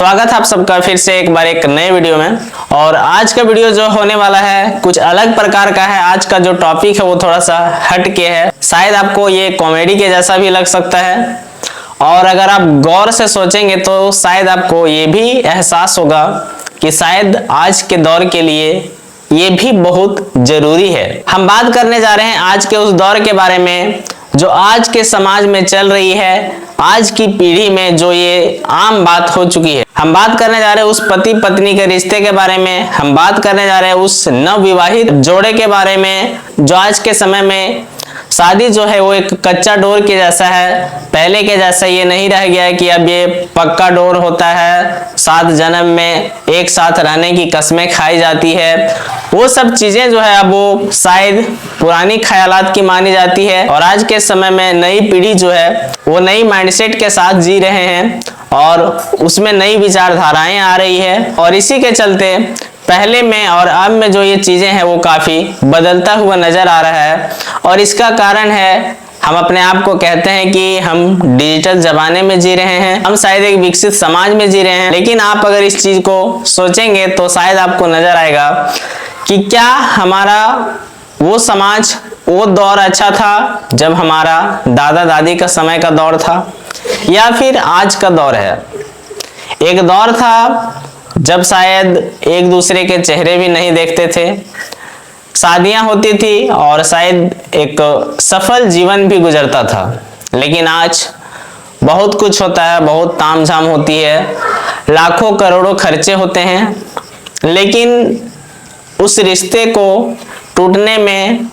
स्वागत है आप सबका फिर से एक बार एक नए वीडियो में। और आज का वीडियो जो होने वाला है कुछ अलग प्रकार का है। आज का जो टॉपिक है वो थोड़ा सा हट के है। शायद आपको ये कॉमेडी के जैसा भी लग सकता है और अगर आप गौर से सोचेंगे तो शायद आपको ये भी एहसास होगा कि शायद आज के दौर के लिए ये भी बहुत जरूरी है। हम बात करने जा रहे हैं आज के उस दौर के बारे में जो आज के समाज में चल रही है, आज की पीढ़ी में जो ये आम बात हो चुकी है। हम बात करने जा रहे हैं उस पति पत्नी के रिश्ते के बारे में। हम बात करने जा रहे हैं उस नवविवाहित जोड़े के बारे में जो आज के समय में शादी जो है वो एक कच्चा डोर के जैसा है। पहले के जैसा ये नहीं रह गया है कि अब ये पक्का डोर होता है, 7 जन्म में एक साथ रहने की कस्में खाई जाती है। वो सब चीजें जो है अब वो शायद पुरानी ख्यालात की मानी जाती है और आज के समय में नई पीढ़ी जो है वो नई माइंडसेट के साथ जी रहे हैं और उसमें नई विचारधाराएं आ रही है। और इसी के चलते पहले में और अब में जो ये चीजें हैं वो काफी बदलता हुआ नजर आ रहा है। और इसका कारण है हम अपने आप को कहते हैं कि हम डिजिटल जमाने में जी रहे हैं, हम शायद एक विकसित समाज में जी रहे हैं। लेकिन आप अगर इस चीज को सोचेंगे तो शायद आपको नजर आएगा कि क्या हमारा वो समाज वो दौर अच्छा था जब हमारा दादा दादी का समय का दौर था, या फिर आज का दौर है। एक दौर था जब शायद एक दूसरे के चेहरे भी नहीं देखते थे, शादियां होती थी और शायद एक सफल जीवन भी गुजरता था। लेकिन आज बहुत कुछ होता है, बहुत तामझाम होती है, लाखों करोड़ों खर्चे होते हैं, लेकिन उस रिश्ते को टूटने में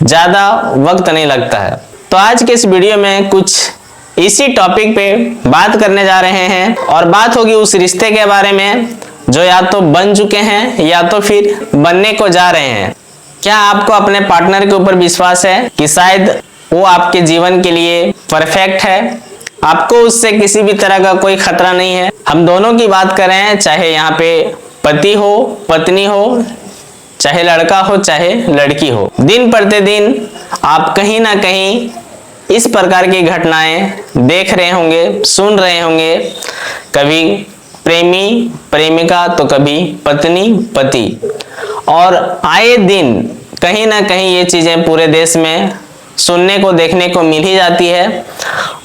ज्यादा वक्त नहीं लगता है। तो आज के इस वीडियो में कुछ इसी टॉपिक पे बात करने जा रहे हैं और बात होगी उस रिश्ते के बारे में जो या तो बन चुके हैं या तो फिर बनने को जा रहे हैं। क्या आपको अपने पार्टनर के ऊपर विश्वास है कि शायद वो आपके जीवन के लिए परफेक्ट है, आपको उससे किसी भी तरह का कोई खतरा नहीं है। हम दोनों की बात कर रहे हैं, चाहे यहाँ पे पति हो पत्नी हो, चाहे लड़का हो चाहे लड़की हो। दिन प्रतिदिन आप कहीं ना कहीं इस प्रकार की घटनाएं देख रहे होंगे, सुन रहे होंगे। कभी प्रेमी प्रेमिका तो कभी पत्नी पति, और आए दिन कहीं ना कहीं ये चीजें पूरे देश में सुनने को देखने को मिल ही जाती है।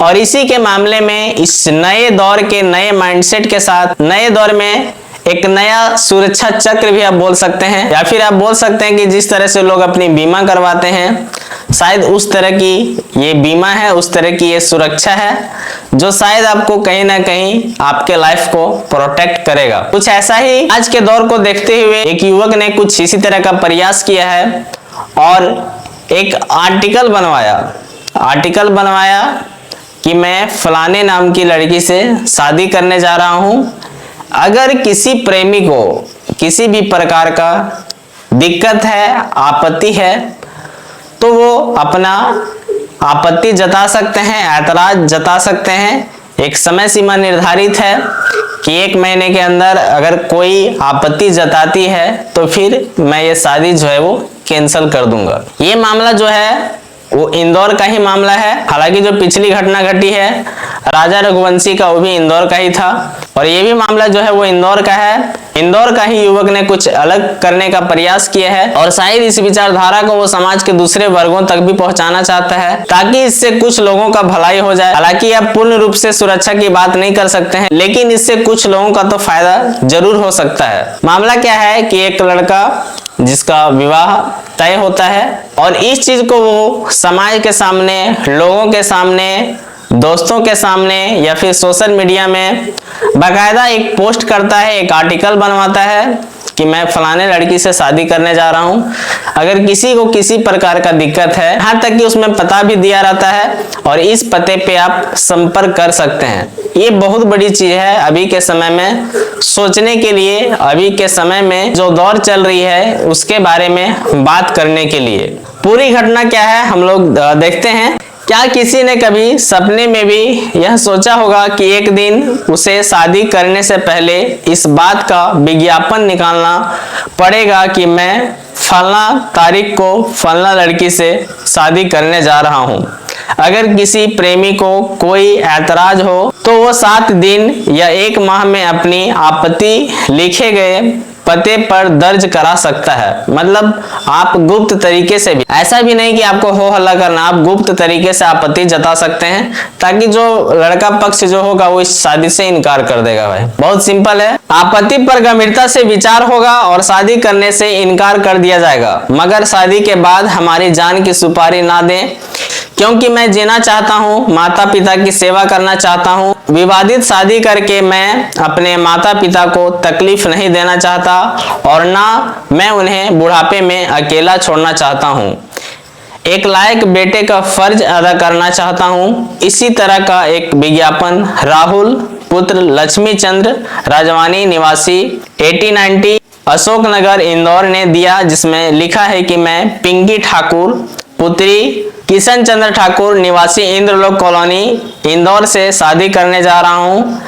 और इसी के मामले में इस नए दौर के नए माइंडसेट के साथ नए दौर में एक नया सुरक्षा चक्र भी आप बोल सकते हैं, या फिर आप बोल सकते हैं कि जिस तरह से लोग अपनी बीमा करवाते हैं शायद उस तरह की ये बीमा है, उस तरह की ये सुरक्षा है जो शायद आपको कहीं ना कहीं आपके लाइफ को प्रोटेक्ट करेगा। कुछ ऐसा ही आज के दौर को देखते हुए एक युवक ने कुछ इसी तरह का प्रयास किया है और एक आर्टिकल बनवाया कि मैं फलाने नाम की लड़की से शादी करने जा रहा हूं। अगर किसी प्रेमी को किसी भी प्रकार का दिक्कत है, आपत्ति है, तो वो अपना आपत्ति जता सकते हैं, ऐतराज जता सकते हैं। एक समय सीमा निर्धारित है कि 1 महीने के अंदर अगर कोई आपत्ति जताती है तो फिर मैं ये शादी जो है वो कैंसिल कर दूंगा। ये मामला जो है वो इंदौर का ही मामला है। हालांकि जो पिछली घटना घटी है राजा रघुवंशी का, वो भी इंदौर का ही था और ये भी मामला जो है वो इंदौर का है। इंदौर का ही युवक ने कुछ अलग करने का प्रयास किया है और शायद इस विचारधारा को वो समाज के दूसरे वर्गों तक भी पहुंचाना चाहता है ताकि इससे कुछ लोगों का भलाई हो जाए। हालांकि आप पूर्ण रूप से सुरक्षा की बात नहीं कर सकते हैं, लेकिन इससे कुछ लोगों का तो फायदा जरूर हो सकता है। मामला क्या है कि एक लड़का जिसका विवाह तय होता है और इस चीज को वो समाज के सामने, लोगों के सामने, दोस्तों के सामने या फिर सोशल मीडिया में बाकायदा एक पोस्ट करता है, एक आर्टिकल बनवाता है कि मैं फलाने लड़की से शादी करने जा रहा हूं। अगर किसी को किसी प्रकार का दिक्कत है, यहाँ तक कि उसमें पता भी दिया रहता है और इस पते पे आप संपर्क कर सकते हैं। ये बहुत बड़ी चीज है अभी के समय में सोचने के लिए, अभी के समय में जो दौर चल रही है उसके बारे में बात करने के लिए। पूरी घटना क्या है हम लोग देखते हैं। क्या किसी ने कभी सपने में भी यह सोचा होगा कि एक दिन उसे शादी करने से पहले इस बात का विज्ञापन निकालना पड़ेगा कि मैं फलना तारीख को फलना लड़की से शादी करने जा रहा हूं। अगर किसी प्रेमी को कोई ऐतराज हो तो वो 7 दिन या 1 माह में अपनी आपत्ति लिखे गए पते पर दर्ज करा सकता है। मतलब आप गुप्त तरीके से भी, ऐसा भी नहीं कि आपको हो हल्ला करना, आप गुप्त तरीके से आपत्ति जता सकते हैं ताकि जो लड़का पक्ष जो होगा वो इस शादी से इनकार कर देगा। भाई बहुत सिंपल है, आपत्ति पर गंभीरता से विचार होगा और शादी करने से इनकार कर दिया जाएगा, मगर शादी के बाद हमारी जान की सुपारी ना दें, क्योंकि मैं जीना चाहता हूँ, माता पिता की सेवा करना चाहता हूँ। विवादित शादी करके मैं अपने माता पिता को तकलीफ नहीं देना चाहता और ना मैं उन्हें बुढ़ापे में अकेला छोड़ना चाहता हूँ। एक लायक बेटे का फर्ज अदा करना चाहता हूँ। इसी तरह का एक विज्ञापन राहुल पुत्र लक्ष्मी चंद्र राजवानी निवासी 8090 अशोकनगर इंदौर ने दिया, जिसमें लिखा है कि मैं पिंकी ठाकुर पुत्री किशन चंद्र ठाकुर निवासी इंद्रलोक कॉलोनी इंदौर से शादी करने जा रहा हूँ।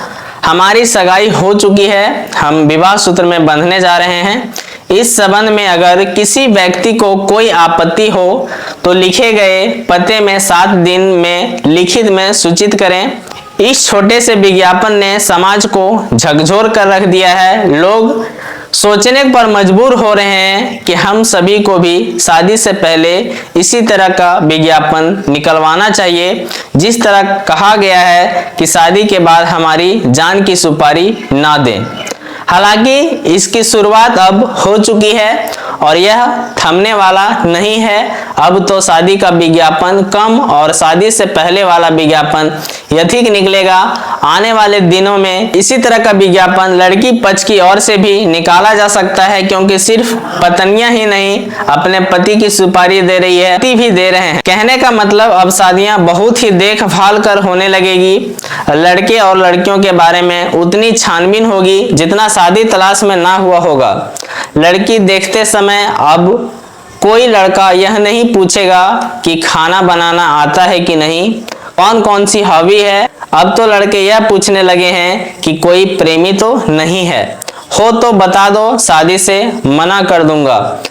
हमारी सगाई हो चुकी है, हम विवाह सूत्र में बंधने जा रहे हैं। इस संबंध में अगर किसी व्यक्ति को कोई आपत्ति हो तो लिखे गए पते में 7 दिन में लिखित में सूचित करें। इस छोटे से विज्ञापन ने समाज को झकझोर कर रख दिया है। लोग सोचने पर मजबूर हो रहे हैं कि हम सभी को भी शादी से पहले इसी तरह का विज्ञापन निकलवाना चाहिए, जिस तरह कहा गया है कि शादी के बाद हमारी जान की सुपारी ना दें। हालांकि इसकी शुरुआत अब हो चुकी है और यह थमने वाला नहीं है। अब तो शादी का विज्ञापन कम और शादी से पहले वाला विज्ञापन अधिक निकलेगा। आने वाले दिनों में इसी तरह का विज्ञापन लड़की पक्ष की ओर से भी निकाला जा सकता है, क्योंकि सिर्फ पत्नियां ही नहीं अपने पति की सुपारी दे रही है, पति भी दे रहे हैं। कहने का मतलब अब शादियां बहुत ही देखभाल कर होने लगेगी। लड़के और लड़कियों के बारे में उतनी छानबीन होगी जितना शादी तलाश में ना हुआ होगा। लड़की देखते समय अब कोई लड़का यह नहीं पूछेगा कि खाना बनाना आता है कि नहीं, कौन कौन सी हॉबी है। अब तो लड़के यह पूछने लगे हैं कि कोई प्रेमी तो नहीं है, हो तो बता दो, शादी से मना कर दूंगा।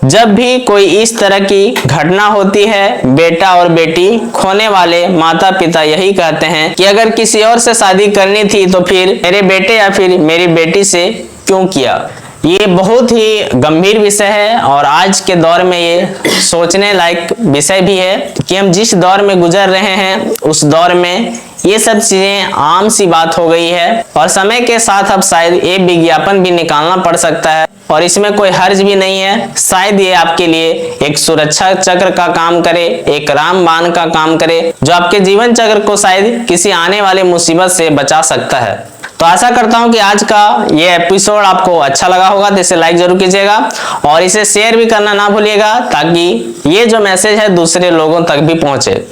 जब भी कोई इस तरह की घटना होती है, बेटा और बेटी खोने वाले माता पिता यही कहते हैं कि अगर किसी और से शादी करनी थी तो फिर मेरे बेटे या फिर मेरी बेटी से क्यों किया। ये बहुत ही गंभीर विषय है और आज के दौर में ये सोचने लायक विषय भी है कि हम जिस दौर में गुजर रहे हैं उस दौर में ये सब चीजें आम सी बात हो गई है और समय के साथ अब शायद ये विज्ञापन भी निकालना पड़ सकता है और इसमें कोई हर्ज भी नहीं है। शायद ये आपके लिए एक सुरक्षा चक्र का काम करे, एक रामबाण का काम करे, जो आपके जीवन चक्र को शायद किसी आने वाले मुसीबत से बचा सकता है। तो आशा करता हूं कि आज का ये एपिसोड आपको अच्छा लगा होगा, तो इसे लाइक जरूर कीजिएगा और इसे शेयर भी करना ना भूलिएगा ताकि ये जो मैसेज है दूसरे लोगों तक भी पहुंचे।